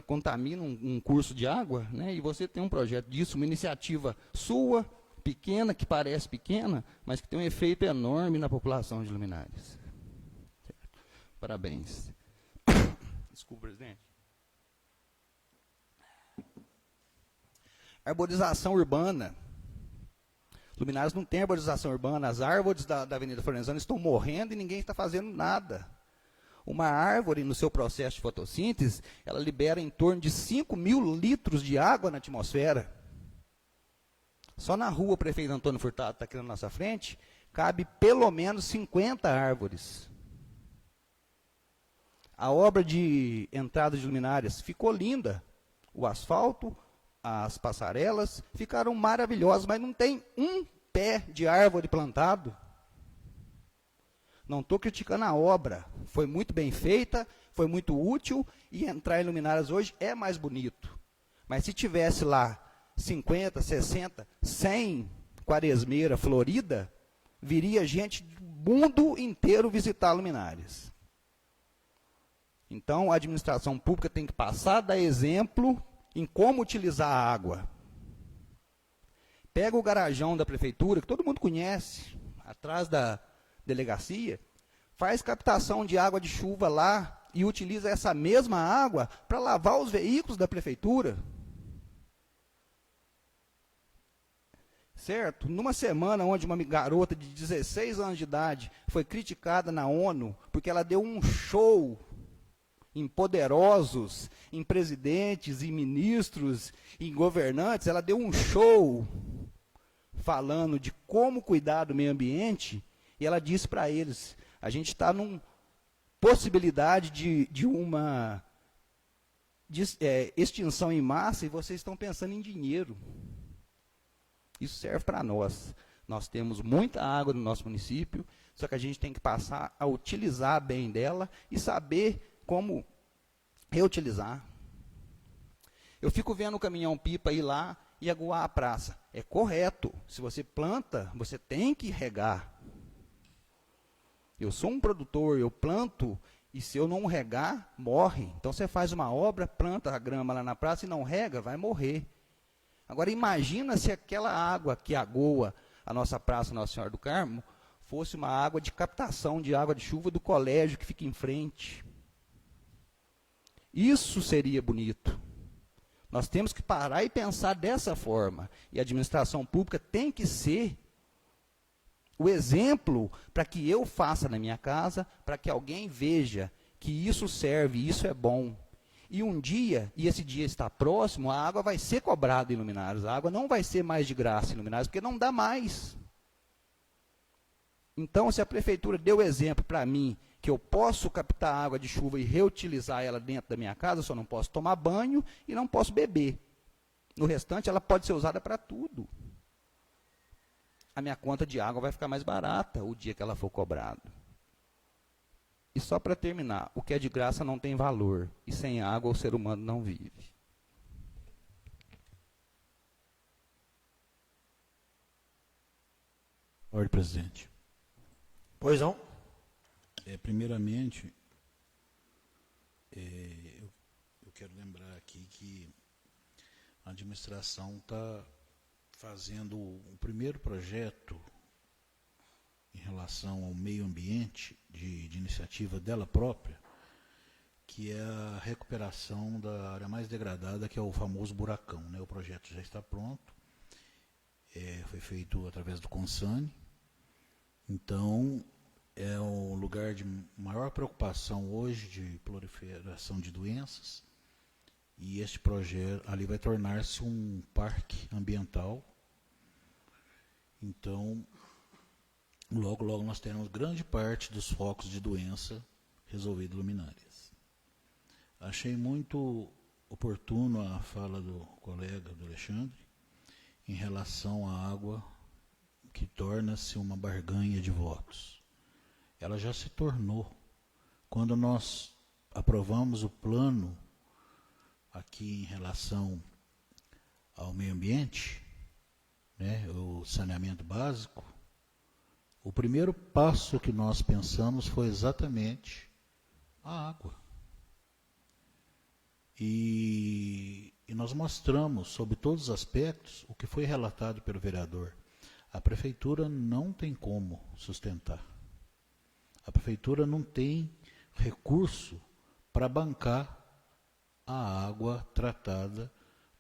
contamina um curso de água, né? E você tem um projeto disso, uma iniciativa sua, pequena, que parece pequena, mas que tem um efeito enorme na população de Luminárias. Certo. Parabéns. Desculpa, presidente. Arborização urbana. Luminárias não tem arborização urbana, as árvores da Avenida Florenzano estão morrendo e ninguém está fazendo nada. Uma árvore, no seu processo de fotossíntese, ela libera em torno de 5 mil litros de água na atmosfera. Só na rua, o prefeito Antônio Furtado está aqui na nossa frente, cabe pelo menos 50 árvores. A obra de entrada de Luminárias ficou linda. O asfalto, as passarelas ficaram maravilhosas, mas não tem um pé de árvore plantado. Não estou criticando a obra, foi muito bem feita, foi muito útil, e entrar em luminárias hoje é mais bonito. Mas se tivesse lá 50, 60, 100 quaresmeira florida, viria gente do mundo inteiro visitar luminárias. Então, a administração pública tem que passar a dar exemplo em como utilizar a água. Pega o garajão da prefeitura, que todo mundo conhece, atrás da delegacia, faz captação de água de chuva lá e utiliza essa mesma água para lavar os veículos da prefeitura. Certo? Numa semana onde uma garota de 16 anos de idade foi criticada na ONU porque ela deu um show em poderosos, em presidentes, em ministros, em governantes, ela deu um show falando de como cuidar do meio ambiente, e ela disse para eles, a gente está numa possibilidade de uma extinção em massa e vocês estão pensando em dinheiro. Isso serve para nós. Nós temos muita água no nosso município, só que a gente tem que passar a utilizar bem dela e saber como reutilizar. Eu fico vendo o caminhão-pipa ir lá e aguar a praça. É correto. Se você planta, você tem que regar. Eu sou um produtor, eu planto, e se eu não regar, morre. Então você faz uma obra, planta a grama lá na praça e não rega, vai morrer. Agora imagina se aquela água que agoa a nossa praça Nossa Senhora do Carmo fosse uma água de captação de água de chuva do colégio que fica em frente. Isso seria bonito. Nós temos que parar e pensar dessa forma. E a administração pública tem que ser o exemplo para que eu faça na minha casa, para que alguém veja que isso serve, isso é bom. E um dia, e esse dia está próximo, a água vai ser cobrada em luminárias. A água não vai ser mais de graça em luminárias, porque não dá mais. Então, se a prefeitura deu exemplo para mim, que eu posso captar água de chuva e reutilizar ela dentro da minha casa, só não posso tomar banho e não posso beber. No restante, ela pode ser usada para tudo. A minha conta de água vai ficar mais barata o dia que ela for cobrada. E só para terminar, o que é de graça não tem valor, e sem água o ser humano não vive. Ordem, presidente. Pois não? Primeiramente, eu quero lembrar aqui que a administração está fazendo o primeiro projeto em relação ao meio ambiente, de iniciativa dela própria, que é a recuperação da área mais degradada, que é o famoso buracão, né? O projeto já está pronto, foi feito através do Consane, então é um lugar de maior preocupação hoje de proliferação de doenças, e este projeto ali vai tornar-se um parque ambiental. Então, logo, logo nós teremos grande parte dos focos de doença resolvidos em luminárias. Achei muito oportuno a fala do colega, do Alexandre, em relação à água que torna-se uma barganha de votos. Ela já se tornou. Quando nós aprovamos o plano aqui em relação ao meio ambiente, né, o saneamento básico, o primeiro passo que nós pensamos foi exatamente a água. E nós mostramos, sob todos os aspectos, o que foi relatado pelo vereador. A prefeitura não tem como sustentar. A prefeitura não tem recurso para bancar a água tratada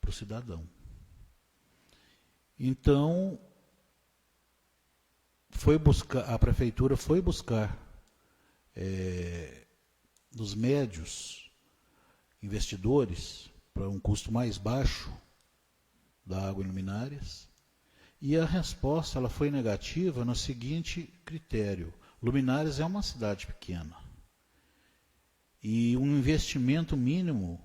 para o cidadão. Então, a prefeitura foi buscar dos médios investidores para um custo mais baixo da água em luminárias, e a resposta ela foi negativa no seguinte critério: Luminárias é uma cidade pequena, e um investimento mínimo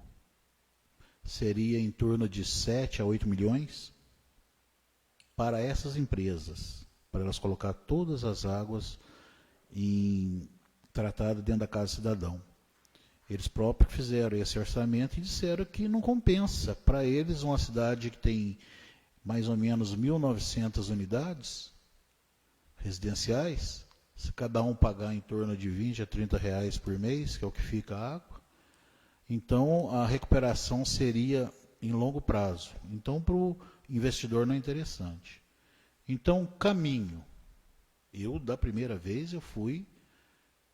seria em torno de 7 a 8 milhões para essas empresas, para elas colocar todas as águas tratadas dentro da Casa Cidadão. Eles próprios fizeram esse orçamento e disseram que não compensa. Para eles, uma cidade que tem mais ou menos 1.900 unidades residenciais, se cada um pagar em torno de 20 a 30 reais por mês, que é o que fica a água, então a recuperação seria em longo prazo. Então, para o investidor não é interessante. Então, caminho. Eu, da primeira vez, eu fui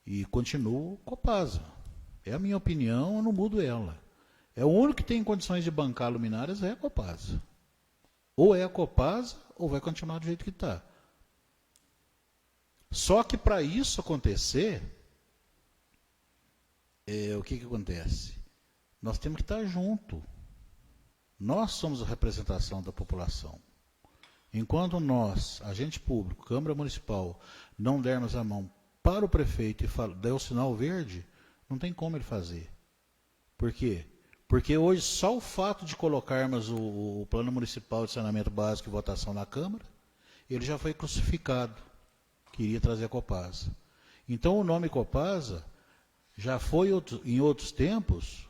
e continuo Copasa. É a minha opinião, eu não mudo ela. É o único que tem condições de bancar luminárias é a Copasa. Ou é a Copasa, ou vai continuar do jeito que está. Só que para isso acontecer, o que acontece? Nós temos que estar junto. Nós somos a representação da população. Enquanto nós, agente público, Câmara Municipal, não dermos a mão para o prefeito e der o sinal verde, não tem como ele fazer. Por quê? Porque hoje só o fato de colocarmos o Plano Municipal de Saneamento Básico em votação na Câmara, ele já foi crucificado. Queria trazer a Copasa. Então o nome Copasa já foi, em outros tempos,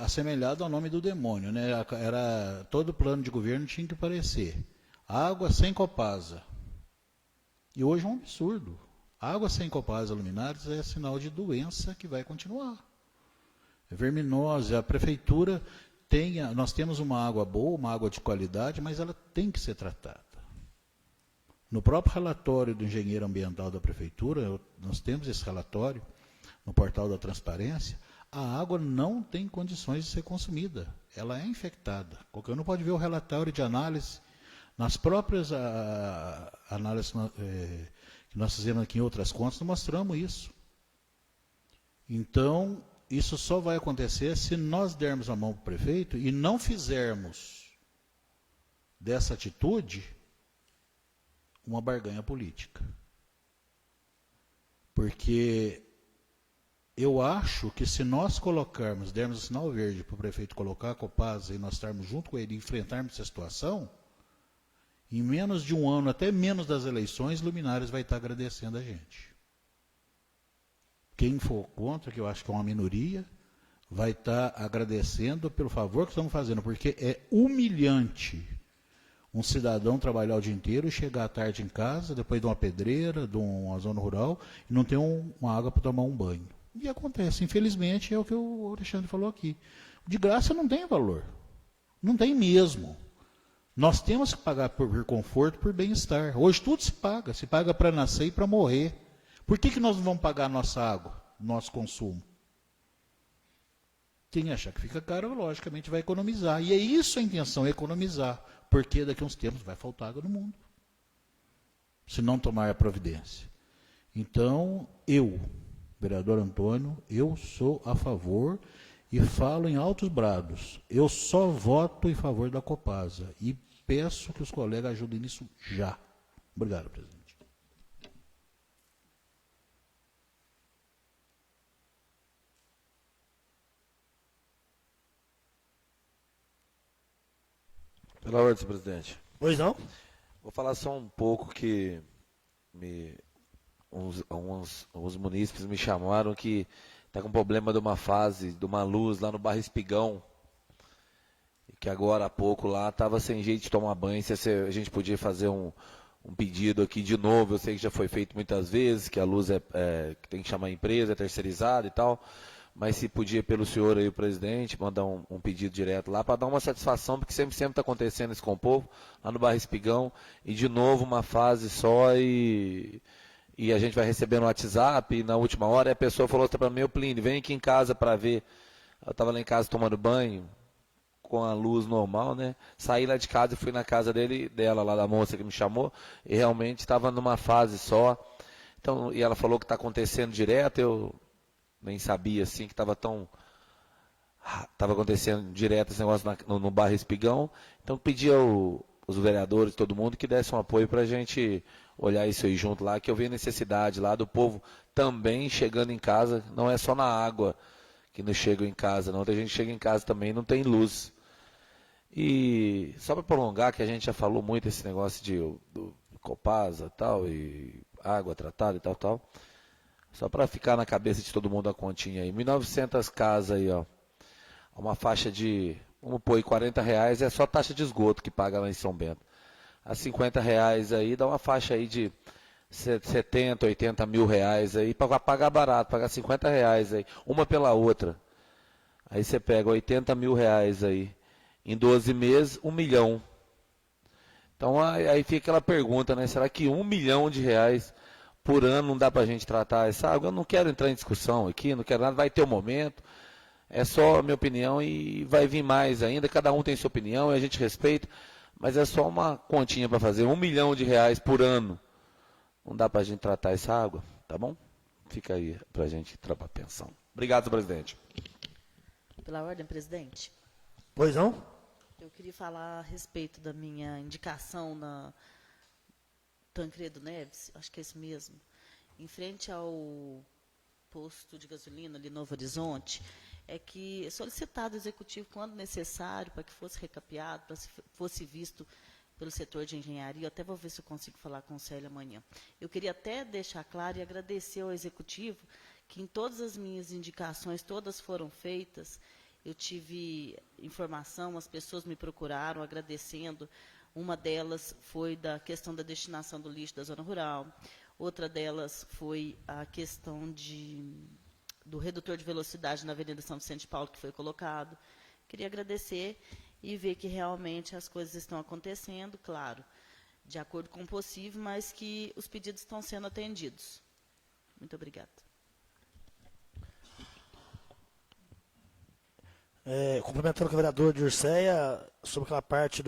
assemelhado ao nome do demônio, né? Todo plano de governo tinha que parecer água sem Copasa. E hoje é um absurdo. Água sem Copasa Luminárias é sinal de doença que vai continuar. É verminose. A prefeitura nós temos uma água boa, uma água de qualidade, mas ela tem que ser tratada. No próprio relatório do engenheiro ambiental da prefeitura, nós temos esse relatório no portal da transparência, a água não tem condições de ser consumida. Ela é infectada. Qualquer um pode ver o relatório de análise. Nas próprias análises que nós fizemos aqui em outras contas, nós mostramos isso. Então, isso só vai acontecer se nós dermos a mão para o prefeito e não fizermos dessa atitude uma barganha política. Porque eu acho que se nós dermos o sinal verde para o prefeito colocar a Copasa e nós estarmos junto com ele e enfrentarmos essa situação, em menos de um ano, até menos das eleições, Luminárias vai estar agradecendo a gente. Quem for contra, que eu acho que é uma minoria, vai estar agradecendo pelo favor que estamos fazendo, porque é humilhante um cidadão trabalhar o dia inteiro e chegar à tarde em casa, depois de uma pedreira, de uma zona rural, e não ter uma água para tomar um banho. E acontece, infelizmente, é o que o Alexandre falou aqui. De graça não tem valor. Não tem mesmo. Nós temos que pagar por conforto, por bem-estar. Hoje tudo se paga para nascer e para morrer. Por que nós não vamos pagar a nossa água, nosso consumo? Quem achar que fica caro, logicamente vai economizar. E é isso a intenção, é economizar. Porque daqui a uns tempos vai faltar água no mundo. Se não tomar a providência. Então, vereador Antônio, eu sou a favor e falo em altos brados. Eu só voto em favor da Copasa. E peço que os colegas ajudem nisso já. Obrigado, presidente. Pela ordem, senhor presidente. Pois não? Vou falar só um pouco que alguns munícipes me chamaram que está com problema de uma fase, de uma luz lá no bairro Espigão, e que agora há pouco lá estava sem jeito de tomar banho, se a gente podia fazer um pedido aqui de novo. Eu sei que já foi feito muitas vezes, que a luz que tem que chamar a empresa, é terceirizada e tal, mas se podia pelo senhor aí, o presidente, mandar um pedido direto lá, para dar uma satisfação, porque sempre está acontecendo isso com o povo, lá no bairro Espigão, e de novo uma fase só, e a gente vai receber no WhatsApp, e na última hora a pessoa falou para mim: Plínio, vem aqui em casa para ver. Eu estava lá em casa tomando banho, com a luz normal, né? Saí lá de casa e fui na casa dela, lá da moça que me chamou, e realmente estava numa fase só. Então, e ela falou que está acontecendo direto, eu nem sabia assim que estava acontecendo direto esse negócio no bairro Espigão. Então pedi aos vereadores, todo mundo, que desse um apoio para a gente olhar isso aí junto lá, que eu vi a necessidade lá do povo também chegando em casa. Não é só na água que não chega em casa, não. Tem gente que chega em casa também e não tem luz. E só para prolongar, que a gente já falou muito esse negócio do Copasa tal, e água tratada e tal. Só para ficar na cabeça de todo mundo a continha aí. 1.900 casas aí, ó. Uma faixa de, vamos pôr aí, R$40 é só taxa de esgoto que paga lá em São Bento. A R$50 aí dá uma faixa aí de 70, 80 mil reais aí, para pagar barato, pagar R$50 aí, uma pela outra. Aí você pega 80 mil reais aí, em 12 meses, 1 milhão. Então aí fica aquela pergunta, né? Será que 1 milhão de reais por ano não dá para a gente tratar essa água? Eu não quero entrar em discussão aqui, não quero nada, vai ter um momento. É só a minha opinião e vai vir mais ainda, cada um tem sua opinião e a gente respeita, mas é só uma continha para fazer, 1 milhão de reais por ano. Não dá para a gente tratar essa água, tá bom? Fica aí para a gente entrar para pensão. Obrigado, senhor presidente. Pela ordem, presidente. Pois não? Eu queria falar a respeito da minha indicação na Tancredo Neves, acho que é isso mesmo, em frente ao posto de gasolina ali no Novo Horizonte, é que é solicitado ao executivo, quando necessário, para que fosse recapeado, para que fosse visto pelo setor de engenharia. Eu até vou ver se eu consigo falar com o Célio amanhã. Eu queria até deixar claro e agradecer ao executivo que em todas as minhas indicações, todas foram feitas. Eu tive informação, as pessoas me procuraram agradecendo. Uma delas foi da questão da destinação do lixo da zona rural. Outra delas foi a questão do redutor de velocidade na Avenida São Vicente de Paulo, que foi colocado. Queria agradecer e ver que realmente as coisas estão acontecendo, claro, de acordo com o possível, mas que os pedidos estão sendo atendidos. Muito obrigada. Complementando com o vereador Dirceia, sobre aquela parte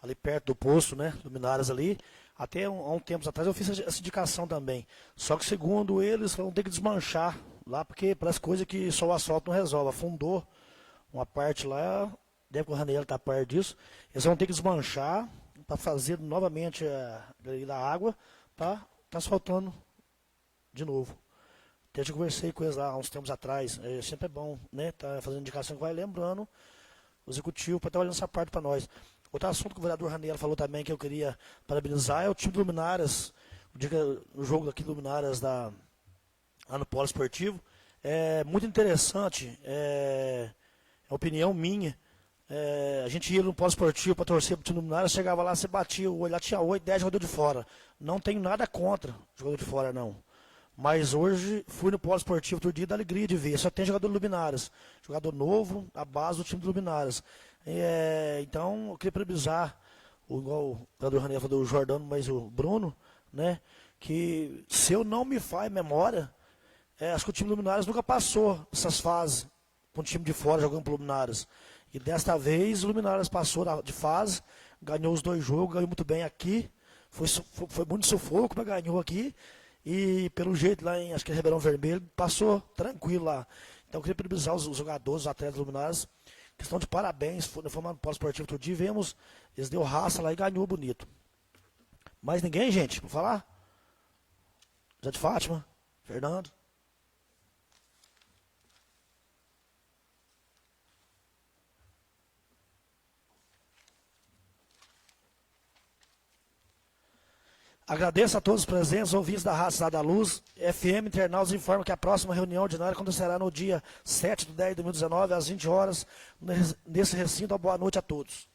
ali perto do posto, né, Luminárias ali, até há um tempo atrás eu fiz essa indicação também. Só que, segundo eles, vão ter que desmanchar lá, porque parece coisa que só o asfalto não resolve. Afundou uma parte lá, deve que o Raniel está perto disso. Eles vão ter que desmanchar para fazer novamente a água, tá asfaltando de novo. Até eu conversei com eles lá há uns tempos atrás. Sempre é bom, né? Tá fazendo indicação que vai lembrando o executivo para estar olhando essa parte para nós. Outro assunto que o vereador Raniel falou também que eu queria parabenizar é o time do Luminárias, o jogo aqui do Luminárias lá no Polo Esportivo. É muito interessante, é opinião minha. A gente ia no Polo Esportivo para torcer para o time do Luminárias, chegava lá, você batia o olho, lá tinha 8, 10 jogadores de fora. Não tenho nada contra jogador de fora, não. Mas hoje fui no Polo Esportivo outro dia, da alegria de ver. Só tem jogador do Luminárias. Jogador novo, a base do time do Luminárias. Então, eu queria parabenizar, igual o vereador Raniel falou, o Jordano, mas o Bruno, né? Que se eu não me falho memória, acho que o time do Luminárias nunca passou essas fases com o time de fora jogando pro Luminárias. E desta vez o Luminárias passou de fase, ganhou os 2 jogos, ganhou muito bem aqui. Foi muito sufoco, mas ganhou aqui. E pelo jeito lá acho que é Ribeirão Vermelho, passou tranquilo lá. Então eu queria parabenizar os jogadores, os atletas Luminárias, que estão de parabéns. Fomos no Polo Esportivo outro dia, vemos, eles deu raça lá e ganhou bonito. Mais ninguém, gente, vou falar? Zé de Fátima, Fernando. Agradeço a todos os presentes, ouvintes da Rádio Cidade da Luz. FM Internautas informa que a próxima reunião ordinária acontecerá no dia 7/10/2019, às 20 horas, nesse recinto. Boa noite a todos.